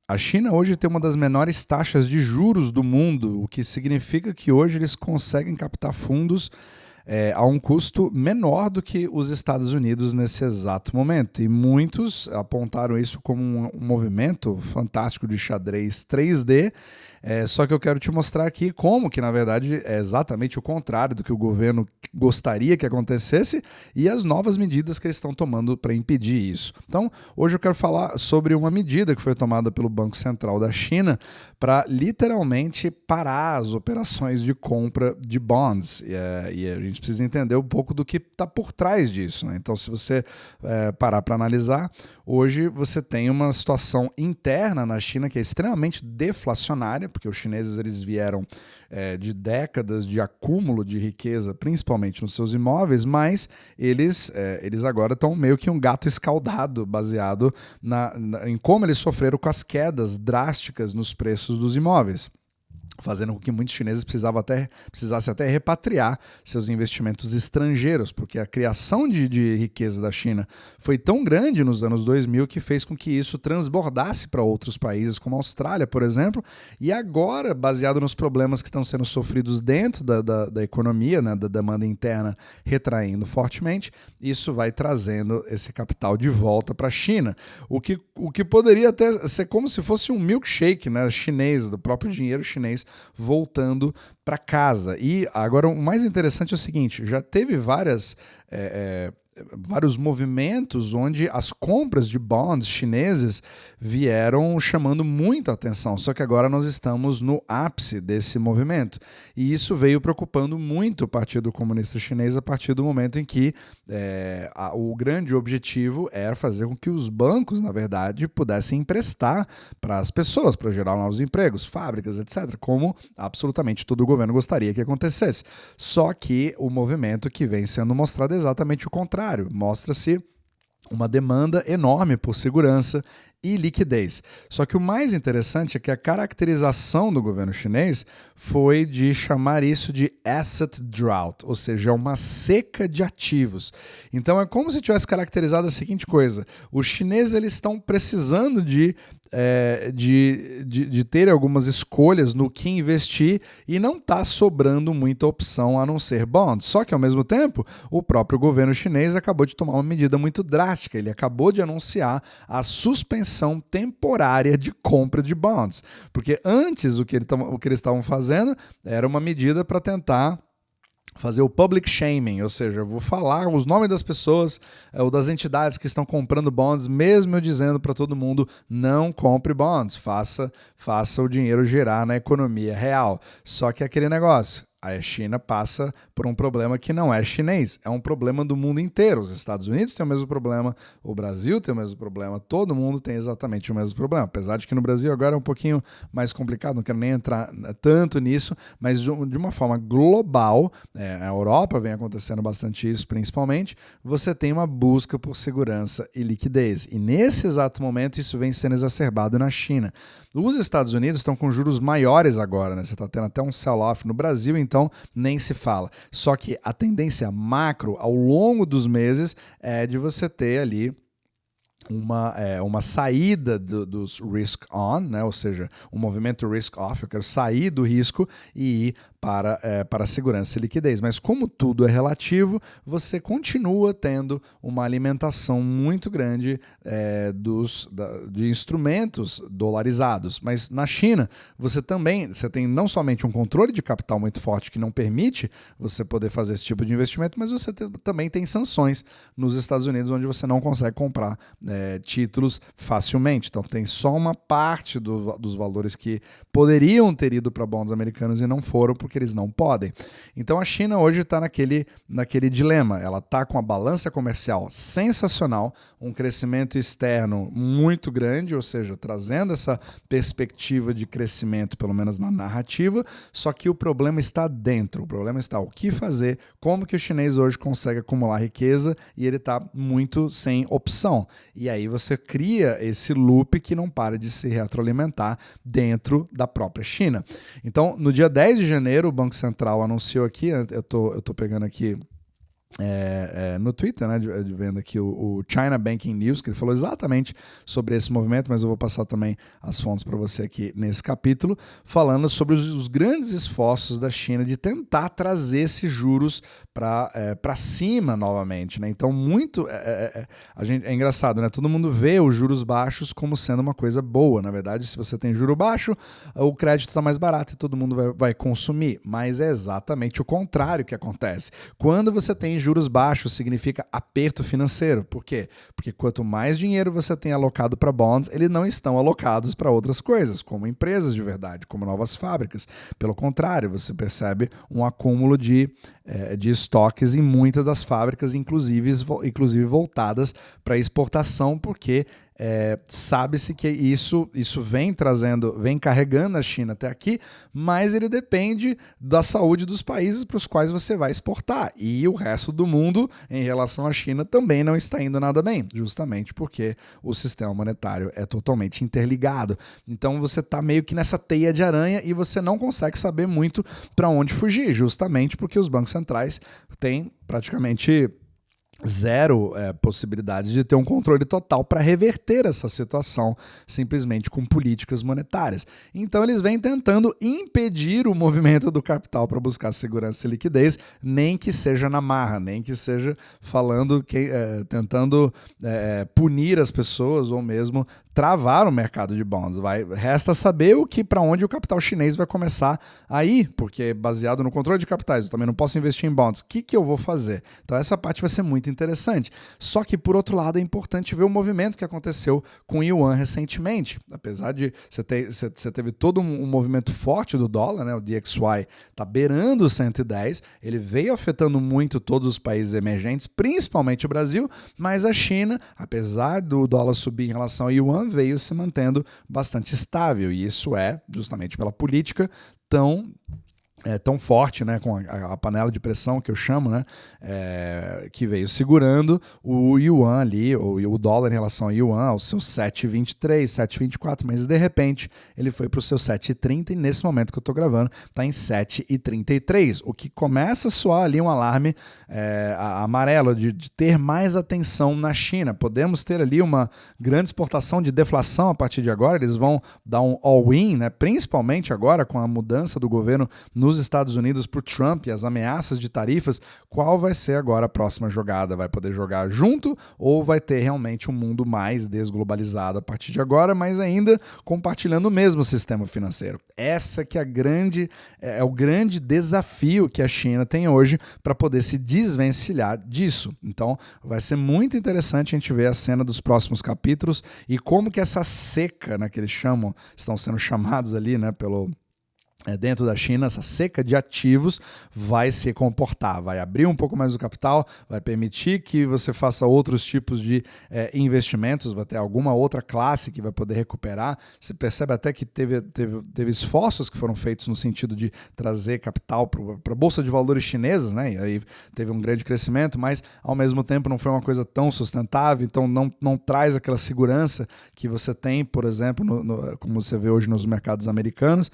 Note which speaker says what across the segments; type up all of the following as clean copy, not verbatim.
Speaker 1: A China hoje tem uma das menores taxas de juros do mundo, o que significa que hoje eles conseguem captar fundos a um custo menor do que os Estados Unidos nesse exato momento. E muitos apontaram isso como um movimento fantástico de xadrez 3D. Só que eu quero te mostrar aqui como que, na verdade, é exatamente o contrário do que o governo gostaria que acontecesse e as novas medidas que eles estão tomando para impedir isso. Então, hoje eu quero falar sobre uma medida que foi tomada pelo Banco Central da China para literalmente parar as operações de compra de bonds. E a gente precisa entender um pouco do que está por trás disso, né? Então, se você parar para analisar, hoje você tem uma situação interna na China que é extremamente deflacionária, porque os chineses eles vieram de décadas de acúmulo de riqueza, principalmente nos seus imóveis, mas eles agora estão meio que um gato escaldado, baseado em como eles sofreram com as quedas drásticas nos preços dos imóveis, fazendo com que muitos chineses precisassem até repatriar seus investimentos estrangeiros, porque a criação de riqueza da China foi tão grande nos anos 2000 que fez com que isso transbordasse para outros países, como a Austrália, por exemplo, e agora, baseado nos problemas que estão sendo sofridos dentro da economia, né, da demanda interna retraindo fortemente, isso vai trazendo esse capital de volta para a China, o que poderia até ser como se fosse um milkshake, né, chinês, do próprio dinheiro chinês voltando para casa. E agora o mais interessante é o seguinte: já teve vários movimentos onde as compras de bonds chineses vieram chamando muito a atenção, só que agora nós estamos no ápice desse movimento. E isso veio preocupando muito o Partido Comunista Chinês a partir do momento em que o grande objetivo era fazer com que os bancos, na verdade, pudessem emprestar para as pessoas, para gerar novos empregos, fábricas, etc., como absolutamente todo o governo gostaria que acontecesse. Só que o movimento que vem sendo mostrado é exatamente o contrário. Mostra-se uma demanda enorme por segurança e liquidez. Só que o mais interessante é que a caracterização do governo chinês foi de chamar isso de asset drought, ou seja, uma seca de ativos. Então é como se tivesse caracterizado a seguinte coisa: os chineses eles estão precisando de ter algumas escolhas no que investir e não está sobrando muita opção a não ser bonds. Só que, ao mesmo tempo, o próprio governo chinês acabou de tomar uma medida muito drástica. Ele acabou de anunciar a suspensão temporária de compra de bonds. Porque antes o que eles estavam fazendo era uma medida para tentar fazer o public shaming, ou seja, eu vou falar os nomes das pessoas ou das entidades que estão comprando bonds, mesmo eu dizendo para todo mundo: não compre bonds, faça o dinheiro girar na economia real. Só que é aquele negócio: a China passa por um problema que não é chinês, é um problema do mundo inteiro. Os Estados Unidos têm o mesmo problema, o Brasil tem o mesmo problema, todo mundo tem exatamente o mesmo problema. Apesar de que no Brasil agora é um pouquinho mais complicado, não quero nem entrar tanto nisso, mas de uma forma global, a Europa vem acontecendo bastante isso principalmente, você tem uma busca por segurança e liquidez. E nesse exato momento isso vem sendo exacerbado na China. Os Estados Unidos estão com juros maiores agora, né? Você está tendo até um sell-off no Brasil, então nem se fala. Só que a tendência macro ao longo dos meses é de você ter ali uma saída dos risk on, né? Ou seja, um movimento risk off. Eu quero sair do risco e ir para a segurança e liquidez. Mas como tudo é relativo, você continua tendo uma alimentação muito grande de instrumentos dolarizados. Mas na China, você tem não somente um controle de capital muito forte que não permite você poder fazer esse tipo de investimento, mas você também tem sanções nos Estados Unidos, onde você não consegue comprar títulos facilmente. Então tem só uma parte dos valores que poderiam ter ido para bonds americanos e não foram, porque eles não podem. Então a China hoje está naquele dilema. Ela está com a balança comercial sensacional, um crescimento externo muito grande, ou seja, trazendo essa perspectiva de crescimento, pelo menos na narrativa, só que o problema está dentro. O problema está o que fazer, como que o chinês hoje consegue acumular riqueza e ele está muito sem opção. E aí você cria esse loop que não para de se retroalimentar dentro da própria China. Então, no dia 10 de janeiro, o Banco Central anunciou aqui, eu tô pegando aqui no Twitter, né, vendo aqui o China Banking News, que ele falou exatamente sobre esse movimento, mas eu vou passar também as fontes para você aqui nesse capítulo, falando sobre os grandes esforços da China de tentar trazer esses juros para cima novamente, né? Então, é engraçado, né? Todo mundo vê os juros baixos como sendo uma coisa boa. Na verdade, se você tem juro baixo, o crédito está mais barato e todo mundo vai consumir. Mas é exatamente o contrário que acontece. Quando você tem juros baixos, significa aperto financeiro. Por quê? Porque quanto mais dinheiro você tem alocado para bonds, eles não estão alocados para outras coisas, como empresas de verdade, como novas fábricas. Pelo contrário, você percebe um acúmulo de estoques em muitas das fábricas, inclusive voltadas para exportação, porque sabe-se que isso vem carregando a China até aqui, mas ele depende da saúde dos países para os quais você vai exportar. E o resto do mundo, em relação à China, também não está indo nada bem, justamente porque o sistema monetário é totalmente interligado. Então você está meio que nessa teia de aranha e você não consegue saber muito para onde fugir, justamente porque os bancos centrais têm praticamente zero possibilidade de ter um controle total para reverter essa situação simplesmente com políticas monetárias. Então eles vêm tentando impedir o movimento do capital para buscar segurança e liquidez, nem que seja na marra, nem que seja tentando punir as pessoas ou mesmo travar o mercado de bonds. Resta saber para onde o capital chinês vai começar a ir, porque baseado no controle de capitais, eu também não posso investir em bonds. O que eu vou fazer? Então essa parte vai ser muito interessante. Só que, por outro lado, é importante ver o movimento que aconteceu com o Yuan recentemente. Apesar de você teve todo um movimento forte do dólar, né? O DXY está beirando 110, ele veio afetando muito todos os países emergentes, principalmente o Brasil, mas a China, apesar do dólar subir em relação ao Yuan, veio se mantendo bastante estável, e isso é justamente pela política tão forte, né, com a panela de pressão que eu chamo, né, que veio segurando o Yuan ali, o dólar em relação ao Yuan, ao seu 7,23, 7,24, mas de repente ele foi para o seu 7,30 e nesse momento que eu estou gravando está em 7,33, o que começa a soar ali um alarme amarelo de ter mais atenção na China. Podemos ter ali uma grande exportação de deflação a partir de agora, eles vão dar um all-in, né, principalmente agora com a mudança do governo nos Estados Unidos para o Trump e as ameaças de tarifas. Qual vai ser agora a próxima jogada? Vai poder jogar junto ou vai ter realmente um mundo mais desglobalizado a partir de agora, mas ainda compartilhando o mesmo sistema financeiro? Essa que é o grande desafio que a China tem hoje para poder se desvencilhar disso. Então vai ser muito interessante a gente ver a cena dos próximos capítulos e como que essa seca, né, que eles estão sendo chamados ali, né, dentro da China, essa seca de ativos vai se comportar, vai abrir um pouco mais o capital, vai permitir que você faça outros tipos de investimentos, vai ter alguma outra classe que vai poder recuperar. Você percebe até que teve esforços que foram feitos no sentido de trazer capital para a Bolsa de Valores chinesas, né? E aí teve um grande crescimento, mas ao mesmo tempo não foi uma coisa tão sustentável, então não traz aquela segurança que você tem, por exemplo, como você vê hoje nos mercados americanos,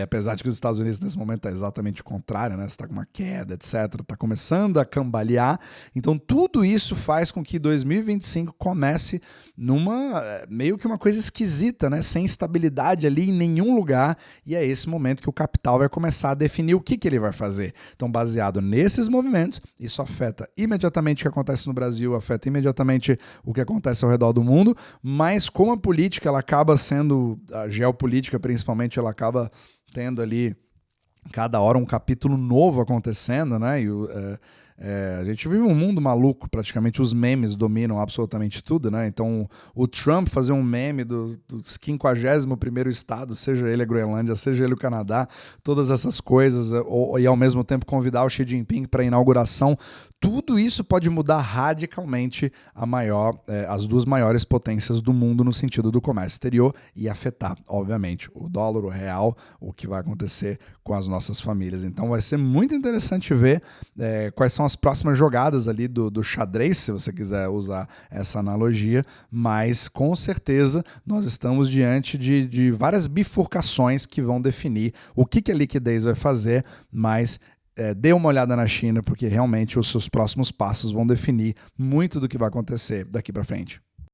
Speaker 1: apesar de que os Estados Unidos nesse momento é exatamente o contrário, né? Você está com uma queda, etc. Está começando a cambalear. Então tudo isso faz com que 2025 comece meio que uma coisa esquisita, né? Sem estabilidade ali em nenhum lugar. E é esse momento que o capital vai começar a definir o que ele vai fazer. Então, baseado nesses movimentos, isso afeta imediatamente o que acontece no Brasil, afeta imediatamente o que acontece ao redor do mundo, mas como a política ela acaba sendo, a geopolítica principalmente, ela acaba tendo ali cada hora um capítulo novo acontecendo, né? E a gente vive um mundo maluco, praticamente os memes dominam absolutamente tudo, né? Então o Trump fazer um meme do 51º estado, seja ele a Groenlândia, seja ele o Canadá, todas essas coisas, e ao mesmo tempo convidar o Xi Jinping para a inauguração, tudo isso pode mudar radicalmente as duas maiores potências do mundo no sentido do comércio exterior e afetar, obviamente, o dólar, o real, o que vai acontecer com as nossas famílias. Então vai ser muito interessante ver quais são as próximas jogadas ali do xadrez, se você quiser usar essa analogia, mas com certeza nós estamos diante de várias bifurcações que vão definir o que a liquidez vai fazer, mas dê uma olhada na China, porque realmente os seus próximos passos vão definir muito do que vai acontecer daqui para frente.